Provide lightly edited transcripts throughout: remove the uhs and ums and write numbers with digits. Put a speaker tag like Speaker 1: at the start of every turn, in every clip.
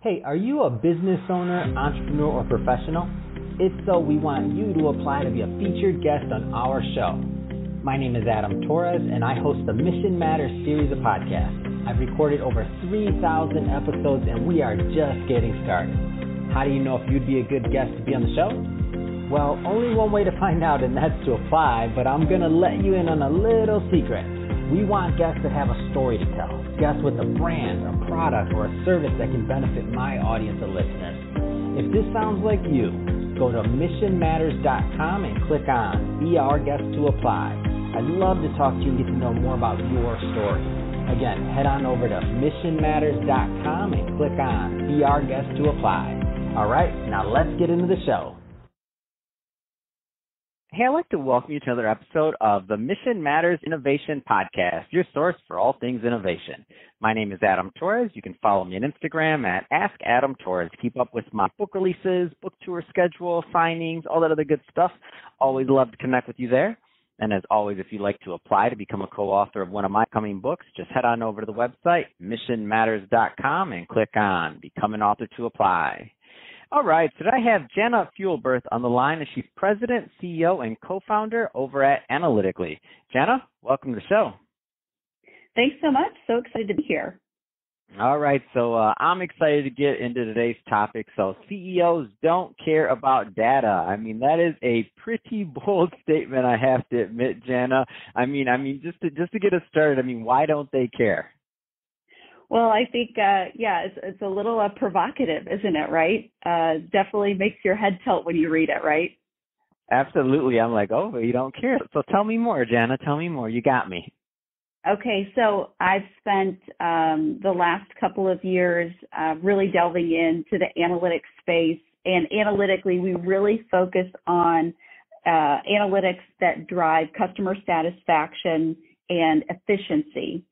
Speaker 1: Hey, are you a business owner, entrepreneur, or professional? If so, we want you to apply to be a featured guest on our show. My name is Adam Torres, and I host the Mission Matters series of podcasts. I've recorded over 3,000 episodes, and we are just getting started. How do you know if you'd be a good guest to be on the show? Well, only one way to find out, and that's to apply, but I'm going to let you in on a little secret. We want guests that have a story to tell, guests with a brand, a product, or a service that can benefit my audience of listeners. If this sounds like you, go to missionmatters.com and click on Be Our Guest to apply. I'd love to talk to you and get to know more about your story. Again, head on over to missionmatters.com and click on Be Our Guest to apply. All right, now let's get into the show. Hey, I'd like to welcome you to another episode of the Mission Matters Innovation Podcast, your source for all things innovation. My name is Adam Torres. You can follow me on Instagram at AskAdamTorres. Keep up with my book releases, book tour schedule, signings, all that other good stuff. Always love to connect with you there. And as always, if you'd like to apply to become a co-author of one of my coming books, just head on over to the website, missionmatters.com, and click on Become an Author to apply. All right, so today I have Jana Fuelberth on the line, and she's president, CEO, and co-founder over at Analytically. Jana, welcome to the show.
Speaker 2: Thanks so much. So excited to be here.
Speaker 1: All right, so I'm excited to get into today's topic. So CEOs don't care about data. I mean, that is a pretty bold statement, I have to admit, Jana. I mean, just to get us started, I mean, why don't they care?
Speaker 2: Well, I think, it's a little provocative, isn't it, right? Definitely makes your head tilt when you read it, right?
Speaker 1: Absolutely. I'm like, oh, you don't care. So tell me more, Jana. Tell me more. You got me.
Speaker 2: Okay, so I've spent the last couple of years really delving into the analytics space. And analytically, we really focus on analytics that drive customer satisfaction and efficiency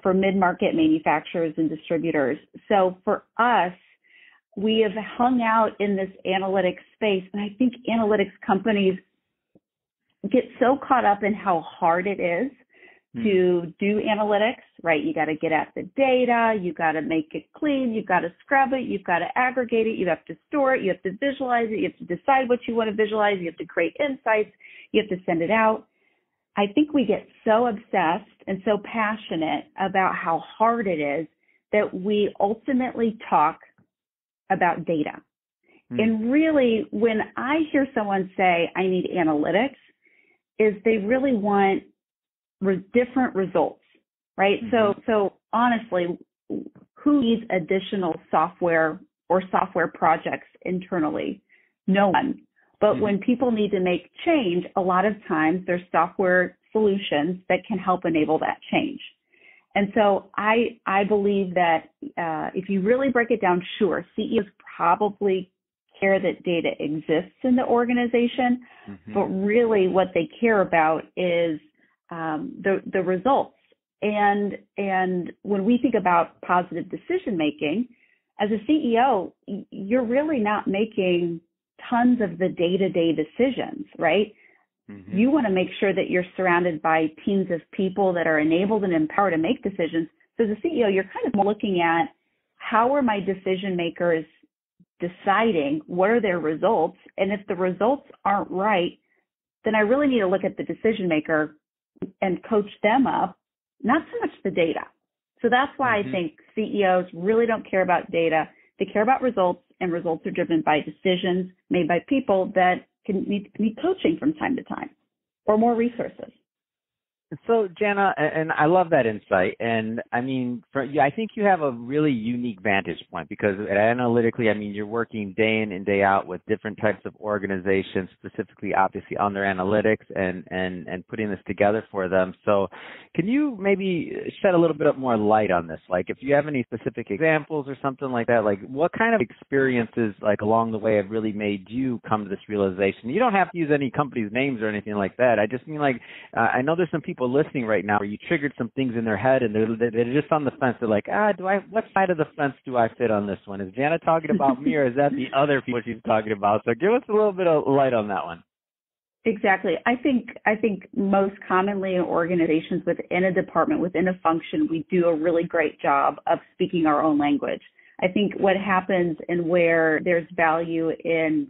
Speaker 2: for mid-market manufacturers and distributors. So for us, we have hung out in this analytics space, and I think analytics companies get so caught up in how hard it is to do analytics, right? You got to get at the data, you got to make it clean, you've got to scrub it, you've got to aggregate it, you have to store it, you have to visualize it, you have to decide what you want to visualize, you have to create insights, you have to send it out. I think we get so obsessed and so passionate about how hard it is that we ultimately talk about data. And really, when I hear someone say, I need analytics, is they really want different results, right? So honestly, who needs additional software or software projects internally? No one. But when people need to make change, a lot of times there's software solutions that can help enable that change. And so I believe that if you really break it down, sure, CEOs probably care that data exists in the organization, but really what they care about is the results. And when we think about positive decision making, as a CEO, you're really not making tons of the day-to-day decisions, right? You want to make sure that you're surrounded by teams of people that are enabled and empowered to make decisions. So as a CEO, you're kind of looking at how are my decision makers deciding, what are their results? And if the results aren't right, then I really need to look at the decision maker and coach them up, not so much the data. So that's why I think CEOs really don't care about data. They care about results, and results are driven by decisions made by people that can need coaching from time to time or more resources.
Speaker 1: So, Jana, and I love that insight. And I mean, I think you have a really unique vantage point because analytically, I mean, you're working day in and day out with different types of organizations, specifically, obviously, on their analytics and putting this together for them. So can you maybe shed a little bit more light on this? Like, if you have any specific examples or something like that, like what kind of experiences, like along the way, have really made you come to this realization? You don't have to use any company's names or anything like that. I just mean, like, I know there's some people listening right now where you triggered some things in their head and they're just on the fence. They're like, what side of the fence do I fit on this one? Is Jana talking about me or is that the other people she's talking about? So give us a little bit of light on that one.
Speaker 2: Exactly. I think most commonly in organizations within a department, within a function, we do a really great job of speaking our own language. I think what happens and where there's value in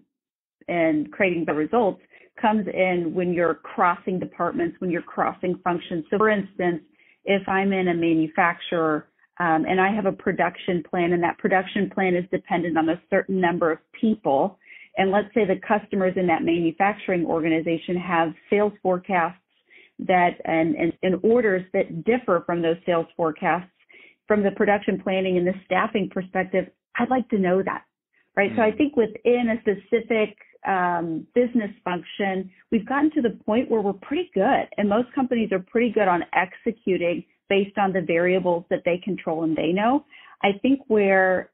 Speaker 2: creating the results comes in when you're crossing departments, when you're crossing functions. So for instance, if I'm in a manufacturer and I have a production plan, and that production plan is dependent on a certain number of people, and let's say the customers in that manufacturing organization have sales forecasts that and orders that differ from those sales forecasts, from the production planning and the staffing perspective, I'd like to know that, right? So I think within a specific business function, we've gotten to the point where we're pretty good, and most companies are pretty good on executing based on the variables that they control and they know. I think where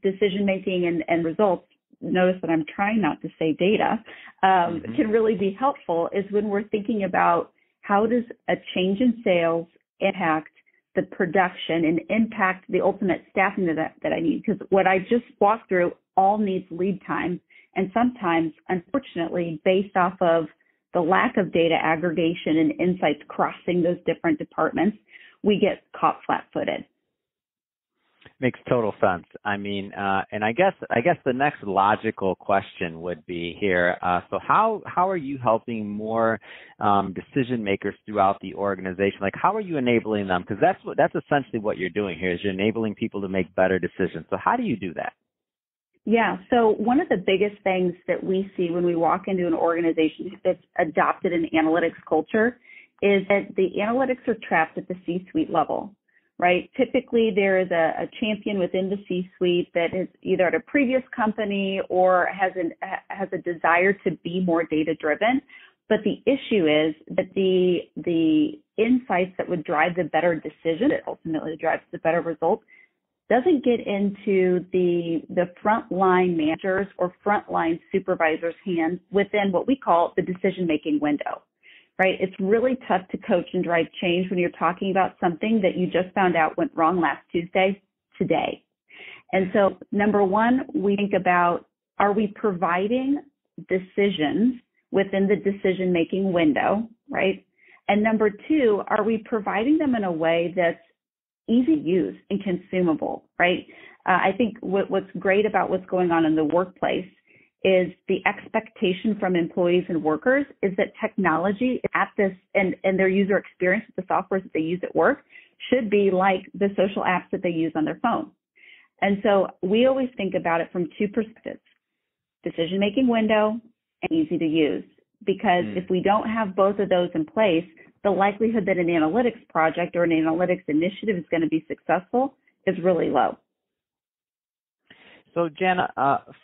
Speaker 2: decision making and results, notice that I'm trying not to say data, can really be helpful is when we're thinking about how does a change in sales impact the production and impact the ultimate staffing that I need. Because what I just walked through all needs lead time. And sometimes, unfortunately, based off of the lack of data aggregation and insights crossing those different departments, we get caught flat-footed.
Speaker 1: Makes total sense. I mean, and I guess the next logical question would be here. So how are you helping more decision makers throughout the organization? Like, how are you enabling them? Because that's essentially what you're doing here, is you're enabling people to make better decisions. So how do you do that?
Speaker 2: Yeah. So one of the biggest things that we see when we walk into an organization that's adopted an analytics culture is that the analytics are trapped at the C-suite level, right? Typically, there is a champion within the C-suite that is either at a previous company or has a desire to be more data-driven. But the issue is that the insights that would drive the better decision, that ultimately drives the better result, doesn't get into the frontline managers or frontline supervisors' hands within what we call the decision-making window, right? It's really tough to coach and drive change when you're talking about something that you just found out went wrong last Tuesday, today. And so, number one, we think about, are we providing decisions within the decision-making window, right? And number two, are we providing them in a way that's easy to use and consumable, right? I think what's great about what's going on in the workplace is the expectation from employees and workers is that technology at this and their user experience with the software that they use at work should be like the social apps that they use on their phone. And so we always think about it from two perspectives: decision-making window and easy to use. Because if we don't have both of those in place, the likelihood that an analytics project or an analytics initiative is going to be successful is really low. So, Jana,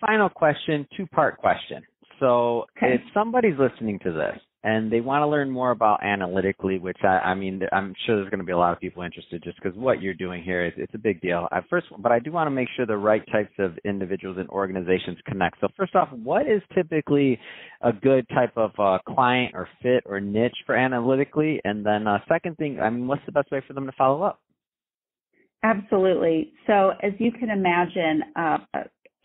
Speaker 2: final question, two-part question. So if somebody's listening to this and they want to learn more about analytically, which I mean, I'm sure there's going to be a lot of people interested just because what you're doing here it's a big deal. But I do want to make sure the right types of individuals and organizations connect. So first off, what is typically a good type of client or fit or niche for analytically? And then second thing, I mean, what's the best way for them to follow up? Absolutely. So as you can imagine,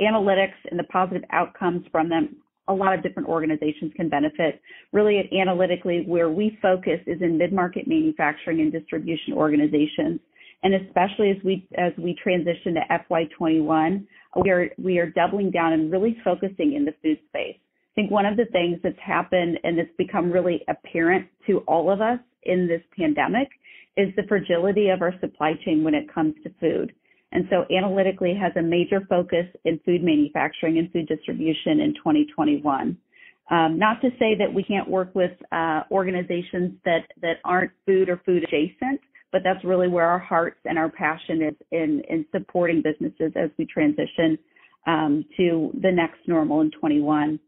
Speaker 2: analytics and the positive outcomes from them, a lot of different organizations can benefit. Really, at Analytically, where we focus is in mid-market manufacturing and distribution organizations. And especially as we transition to FY21, we are doubling down and really focusing in the food space. I think one of the things that's happened and it's become really apparent to all of us in this pandemic is the fragility of our supply chain when it comes to food. And so Analytically has a major focus in food manufacturing and food distribution in 2021. Not to say that we can't work with organizations that aren't food or food adjacent, but that's really where our hearts and our passion is in supporting businesses as we transition to the next normal in 21.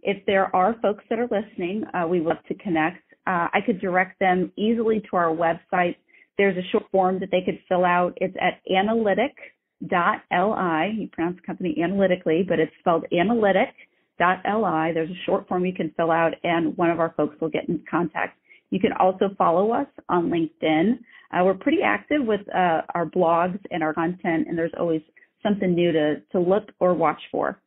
Speaker 2: If there are folks that are listening, we would love to connect. I could direct them easily to our website. There's a short form that they could fill out. It's at analytic.li. You pronounce the company Analytically, but it's spelled analytic.li. There's a short form you can fill out, and one of our folks will get in contact. You can also follow us on LinkedIn. We're pretty active with our blogs and our content, and there's always something new to look or watch for.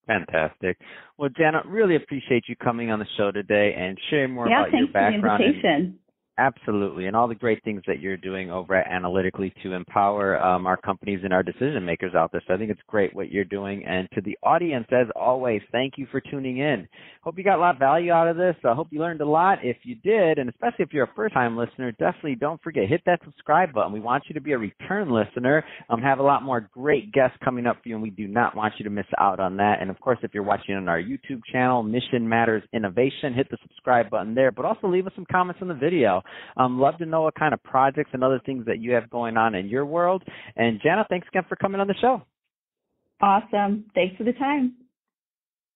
Speaker 1: Fantastic. Well, Jana, really appreciate you coming on the show today and sharing more about your background.
Speaker 2: Thanks for the invitation.
Speaker 1: Absolutely, and all the great things that you're doing over at Analytically to empower our companies and our decision makers out there. So I think it's great what you're doing. And to the audience, as always, thank you for tuning in. Hope you got a lot of value out of this. I hope you learned a lot. If you did, and especially if you're a first-time listener, definitely don't forget, hit that subscribe button. We want you to be a return listener. Have a lot more great guests coming up for you, and we do not want you to miss out on that. And, of course, if you're watching on our YouTube channel, Mission Matters Innovation, hit the subscribe button there, but also leave us some comments on the video. Love to know what kind of projects and other things that you have going on in your world. And Jana, thanks again for coming on the show.
Speaker 2: Awesome. Thanks for the time.